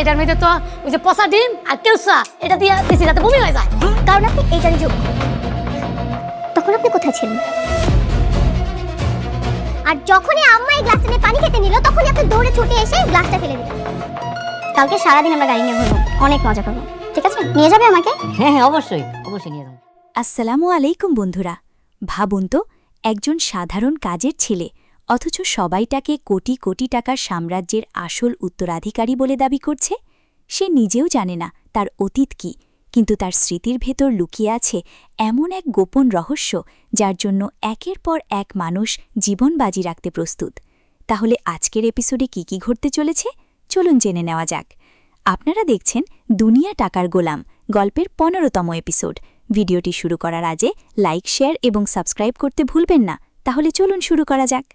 এটার মধ্যে তো ওই যে পচা ডিম আর কেউসা এটা দিয়ে দিছি যাতে বমি হয়ে যায়। কারণ আপনি এইটারই যোগ্য। তখন আপনি কোথায় ছিলেন? আর যখনই আম্মা এই গ্লাসটা নিয়ে পানি খেতে নিল তখনই আপনি দৌড়ে ছুটে এসে গ্লাসটা ফেলে দিলেন। কালকে সারাদিন আমরা গাড়ি নিয়ে ঘুরবো, অনেক মজা করবো, ঠিক আছে? নিয়ে যাবে আমাকে? হ্যাঁ হ্যাঁ অবশ্যই অবশ্যই নিয়ে যাবো। আসসালামু আলাইকুম বন্ধুরা। ভাবুন তো, একজন সাধারণ কাজের ছেলে অথচ সবাই তাকে কোটি কোটি টাকার সাম্রাজ্যের আসল উত্তরাধিকারী বলে দাবি করছে। সে নিজেও জানে না তার অতীত কী, কিন্তু তার স্মৃতির ভেতর লুকিয়ে আছে এমন এক গোপন রহস্য যার জন্য একের পর এক মানুষ জীবন বাজি রাখতে প্রস্তুত। তাহলে আজকের এপিসোডে কি কি ঘটতে চলেছে চলুন জেনে নেওয়া যাক। আপনারা দেখছেন দুনিয়া টাকার গোলাম গল্পের 15তম এপিসোড। ভিডিওটি শুরু করার আগে লাইক, শেয়ার এবং সাবস্ক্রাইব করতে ভুলবেন না। তাহলে চলুন শুরু করা যাক।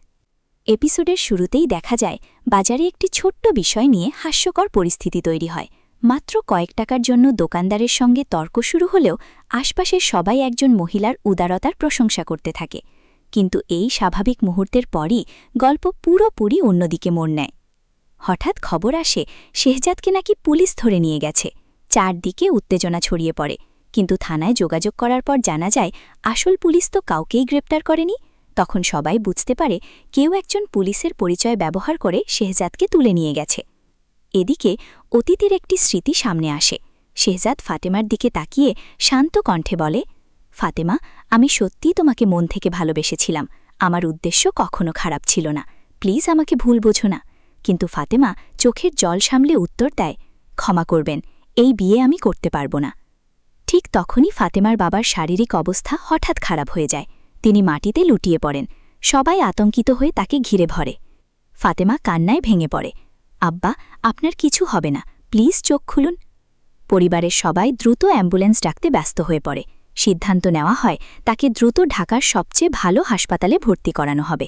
এপিসোডের শুরুতেই দেখা যায় বাজারে একটি ছোট্ট বিষয় নিয়ে হাস্যকর পরিস্থিতি তৈরি হয়। মাত্র কয়েক টাকার জন্য দোকানদারের সঙ্গে তর্ক শুরু হলেও আশপাশের সবাই একজন মহিলার উদারতার প্রশংসা করতে থাকে। কিন্তু এই স্বাভাবিক মুহূর্তের পরই গল্প পুরোপুরি অন্যদিকে মোড় নেয়। হঠাৎ খবর আসে শেহজাদকে নাকি পুলিশ ধরে নিয়ে গেছে। চারদিকে উত্তেজনা ছড়িয়ে পড়ে, কিন্তু থানায় যোগাযোগ করার পর জানা যায় আসল পুলিশ তো কাউকেই গ্রেপ্তার করেনি। তখন সবাই বুঝতে পারে কেউ একজন পুলিশের পরিচয় ব্যবহার করে শেহজাদকে তুলে নিয়ে গেছে। এদিকে অতীতের একটি স্মৃতি সামনে আসে। শেহজাদ ফাতেমার দিকে তাকিয়ে শান্ত কণ্ঠে বলে, ফাতেমা, আমি সত্যিই তোমাকে মন থেকে ভালোবেসেছিলাম। আমার উদ্দেশ্য কখনো খারাপ ছিল না, প্লিজ আমাকে ভুল বোঝো না। কিন্তু ফাতেমা চোখের জল সামলে উত্তর দেয়, ক্ষমা করবেন, এই বিয়ে আমি করতে পারবো না। ঠিক তখনই ফাতেমার বাবার শারীরিক অবস্থা হঠাৎ খারাপ হয়ে যায়। তিনি মাটিতে লুটিয়ে পড়েন। সবাই আতঙ্কিত হয়ে তাকে ঘিরে ধরে। ফাতেমা কান্নায় ভেঙে পড়ে, আব্বা, আপনার কিছু হবে না, প্লিজ চোখ খুলুন। পরিবারের সবাই দ্রুত অ্যাম্বুলেন্স ডাকতে ব্যস্ত হয়ে পড়ে। সিদ্ধান্ত নেওয়া হয় তাকে দ্রুত ঢাকার সবচেয়ে ভালো হাসপাতালে ভর্তি করানো হবে।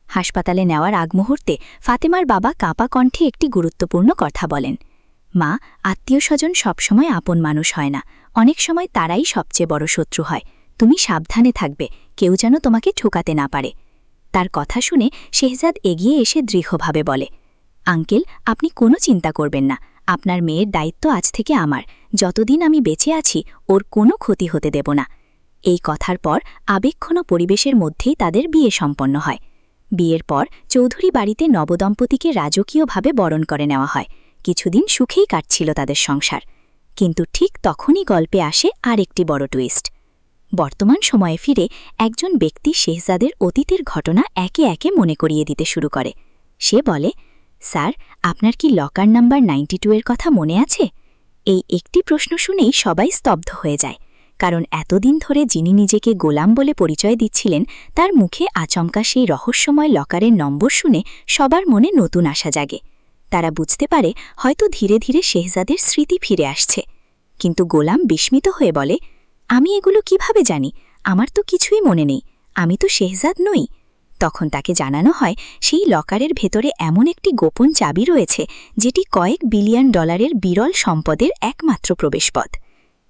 হাসপাতালে নেওয়ার আগ মুহূর্তে ফাতেমার বাবা কাঁপা কণ্ঠে একটি গুরুত্বপূর্ণ কথা বলেন, মা, আত্মীয়স্বজন সবসময় আপন মানুষ হয় না, অনেক সময় তারাই সবচেয়ে বড় শত্রু হয়। তুমি সাবধানে থাকবে, কেউ যেন তোমাকে ঠোকাতে না পারে। তার কথা শুনে শেহজাদ এগিয়ে এসে দৃঢ়ভাবে বলে, আঙ্কেল, আপনি কোনো চিন্তা করবেন না, আপনার মেয়ের দায়িত্ব আজ থেকে আমার। যতদিন আমি বেঁচে আছি ওর কোনো ক্ষতি হতে দেব না। এই কথার পর আবেগঘন পরিবেশের মধ্যেই তাদের বিয়ে সম্পন্ন হয়। বিয়ের পর চৌধুরী বাড়িতে নবদম্পতিকে রাজকীয়ভাবে বরণ করে নেওয়া হয়। কিছুদিন সুখেই কাটছিল তাদের সংসার। কিন্তু ঠিক তখনই গল্পে আসে আরেকটি বড় টুইস্ট। বর্তমান সময়ে ফিরে একজন ব্যক্তি শেহজাদের অতীতের ঘটনা একে একে মনে করিয়ে দিতে শুরু করে। সে বলে, স্যার, আপনার কি লকার নাম্বার 92 এর কথা মনে আছে? এই একটি প্রশ্ন শুনেই সবাই স্তব্ধ হয়ে যায়, কারণ এতদিন ধরে যিনি নিজেকে গোলাম বলে পরিচয় দিচ্ছিলেন তার মুখে আচমকা সেই রহস্যময় লকারের নম্বর শুনে সবার মনে নতুন আশা জাগে। তারা বুঝতে পারে হয়তো ধীরে ধীরে শেহজাদের স্মৃতি ফিরে আসছে। কিন্তু গোলাম বিস্মিত হয়ে বলে, আমি এগুলো কিভাবে জানি? আমার তো কিছুই মনে নেই, আমি তো শেহজাদ নই। তখন তাকে জানানো হয় সেই লকারের ভেতরে এমন একটি গোপন চাবি রয়েছে যেটি কয়েক বিলিয়ন ডলারের বিরল সম্পদের একমাত্র প্রবেশপথ।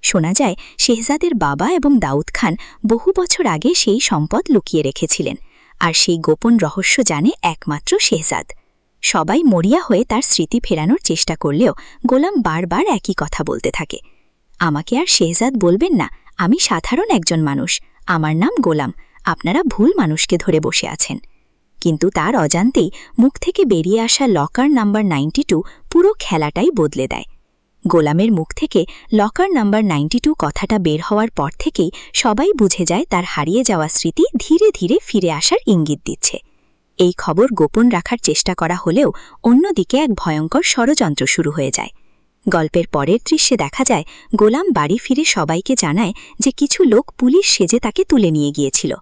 শোনা যায় শেহজাদের বাবা এবং দাউদ খান বহু বছর আগে সেই সম্পদ লুকিয়ে রেখেছিলেন, আর সেই গোপন রহস্য জানে একমাত্র শেহজাদ। সবাই মরিয়া হয়ে তার স্মৃতি ফেরানোর চেষ্টা করলেও গোলাম বারবার একই কথা বলতে থাকে, আমাকে আর শেহজাদ বলবেন না, আমি সাধারণ একজন মানুষ, আমার নাম গোলাম, আপনারা ভুল মানুষকে ধরে বসে আছেন। কিন্তু তার অজান্তেই মুখ থেকে বেরিয়ে আসা লকার নাম্বার 92 পুরো খেলাটাই বদলে দেয়। গোলামের মুখ থেকে লকার নাম্বার 92 কথাটা বের হওয়ার পর থেকেই সবাই বুঝে যায় তার হারিয়ে যাওয়া স্মৃতি ধীরে ধীরে ফিরে আসার ইঙ্গিত দিচ্ছে। এই খবর গোপন রাখার চেষ্টা করা হলেও অন্যদিকে এক ভয়ঙ্কর ষড়যন্ত্র শুরু হয়ে যায়। গল্পের পরের দৃশ্যে দেখা যায় গোলাম বাড়ি ফিরে সবাইকে জানায় যে কিছু লোক পুলিশ সেজে তাকে তুলে নিয়ে গিয়েছিল।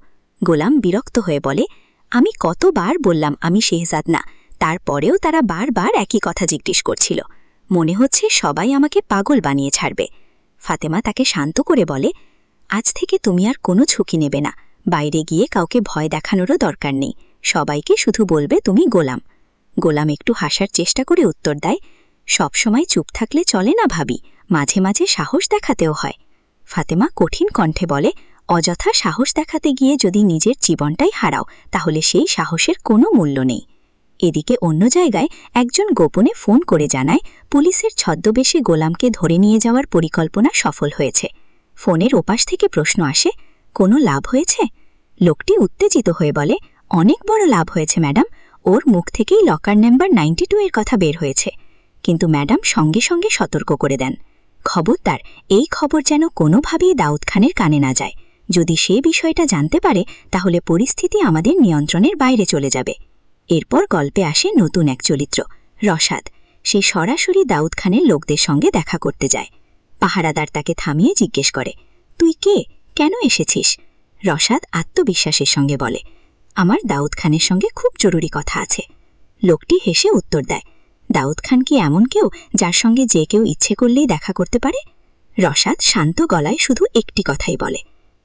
গোলাম বিরক্ত হয়ে বলে, আমি কতবার বললাম আমি শেহজাদ না, তারপরেও তারা বারবার একই কথা জিজ্ঞেস করছিল। মনে হচ্ছে সবাই আমাকে পাগল বানিয়ে ছাড়বে। ফাতেমা তাকে শান্ত করে বলে, আজ থেকে তুমি আর কোনো ঝুঁকি নেবে না, বাইরে গিয়ে কাউকে ভয় দেখানোরও দরকার নেই, সবাইকে শুধু বলবে তুমি গোলাম। গোলাম একটু হাসার চেষ্টা করে উত্তর দেয়, সবসময় চুপ থাকলে চলে না ভাবি, মাঝে মাঝে সাহস দেখাতেও হয়। ফাতেমা কঠিন কণ্ঠে বলে, অযথা সাহস দেখাতে গিয়ে যদি নিজের জীবনটাই হারাও তাহলে সেই সাহসের কোনো মূল্য নেই। এদিকে অন্য জায়গায় একজন গোপনে ফোন করে জানায় পুলিশের ছদ্মবেশে গোলামকে ধরে নিয়ে যাওয়ার পরিকল্পনা সফল হয়েছে। ফোনের ওপাশ থেকে প্রশ্ন আসে, কোনো লাভ হয়েছে? লোকটি উত্তেজিত হয়ে বলে, অনেক বড় লাভ হয়েছে ম্যাডাম, ওর মুখ থেকেই লকার নাম্বার 92 এর কথা বের হয়েছে। কিন্তু ম্যাডাম সঙ্গে সঙ্গে সতর্ক করে দেন, খবরদার এই খবর যেন কোনোভাবেই দাউদ খানের কানে না যায়। যদি সে বিষয়টা জানতে পারে তাহলে পরিস্থিতি আমাদের নিয়ন্ত্রণের বাইরে চলে যাবে। এরপর গল্পে আসে নতুন এক চরিত্র, রসাদ। সে সরাসরি দাউদ খানের লোকদের সঙ্গে দেখা করতে যায়। পাহারাদার তাকে থামিয়ে জিজ্ঞেস করে, তুই কে, কেন এসেছিস? রসাদ আত্মবিশ্বাসের সঙ্গে বলে, আমার দাউদ খানের সঙ্গে খুব জরুরি কথা আছে। লোকটি হেসে উত্তর দেয়, দাউদ খান কি এমন কেউ যার সঙ্গে যে কেউ ইচ্ছে করলেই দেখা করতে পারে? রসাদ শান্ত গলায় শুধু একটি কথাই বলে,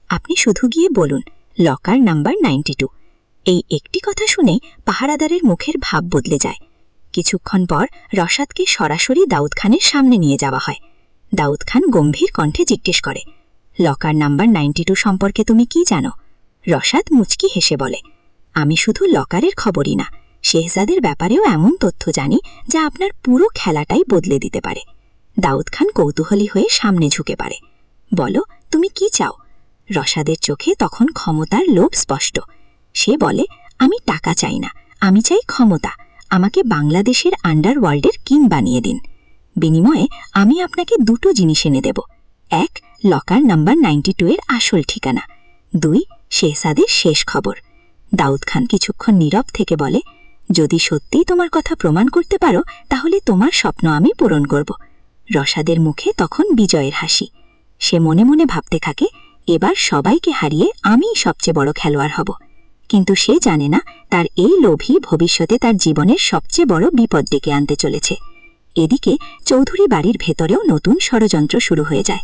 আপনি শুধু গিয়ে বলুন লকার নাম্বার 92। এই একটি কথা শুনেই পাহারাদারের মুখের ভাব বদলে যায়। কিছুক্ষণ পর রসাদকে সরাসরি দাউদ খানের সামনে নিয়ে যাওয়া হয়। দাউদ খান গম্ভীর কণ্ঠে জিজ্ঞেস করে, লকার নাম্বার 92 সম্পর্কে তুমি কি জানো? রসাদ মুচকি হেসে বলে, আমি শুধু লকারের খবরই না, শেহজাদের ব্যাপারেও এমন তথ্য জানি যা আপনার পুরো খেলাটাই বদলে দিতে পারে। দাউদ খান কৌতূহলী হয়ে সামনে ঝুঁকে পারে, বলো তুমি কি চাও? রসাদের চোখে তখন ক্ষমতার লোভ স্পষ্ট। সে বলে, আমি টাকা চাই না, আমি চাই ক্ষমতা। আমাকে বাংলাদেশের আন্ডারওয়ার্ল্ডের কিং বানিয়ে দিন। বিনিময়ে আমি আপনাকে দুটো জিনিস এনে দেব, এক লকার নাম্বার 92 এর আসল ঠিকানা, দুই শেহজাদের শেষ খবর। দাউদ খান কিছুক্ষণ নীরব থেকে বলে, যদি সত্যিই তোমার কথা প্রমাণ করতে পারো তাহলে তোমার স্বপ্ন আমি পূরণ করব। রসাদের মুখে তখন বিজয়ের হাসি। সে মনে মনে ভাবতে থাকে, এবার সবাইকে হারিয়ে আমিই সবচেয়ে বড় খেলোয়াড় হব। কিন্তু সে জানে না তার এই লোভই ভবিষ্যতে তার জীবনের সবচেয়ে বড় বিপদ ডেকে আনতে চলেছে। এদিকে চৌধুরী বাড়ির ভেতরেও নতুন ষড়যন্ত্র শুরু হয়ে যায়।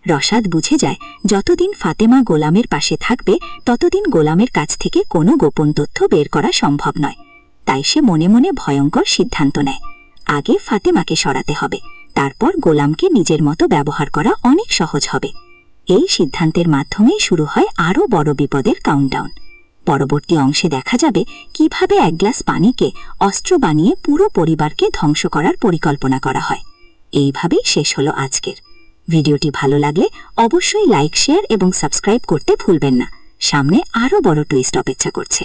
রসাদ বুঝে যায় যতদিন ফাতেমা গোলামের পাশে থাকবে ততদিন গোলামের কাছ থেকে কোনো গোপন তথ্য বের করা সম্ভব নয়। তাই সে মনে মনে ভয়ঙ্কর সিদ্ধান্ত নেয়, আগে ফাতেমাকে সরাতে হবে, তারপর গোলামকে নিজের মতো ব্যবহার করা অনেক সহজ হবে। এই সিদ্ধান্তের মাধ্যমেই শুরু হয় আরও বড় বিপদের কাউন্টডাউন। পরবর্তী অংশে দেখা যাবে কিভাবে এক গ্লাস পানিকে অস্ত্র বানিয়ে পুরো পরিবারকে ধ্বংস করার পরিকল্পনা করা হয়। এইভাবেই শেষ হলো আজকের ভিডিওটি। ভালো লাগলে অবশ্যই লাইক, শেয়ার এবং সাবস্ক্রাইব করতে ভুলবেন না। সামনে আরও বড় টুইস্ট অপেক্ষা করছে।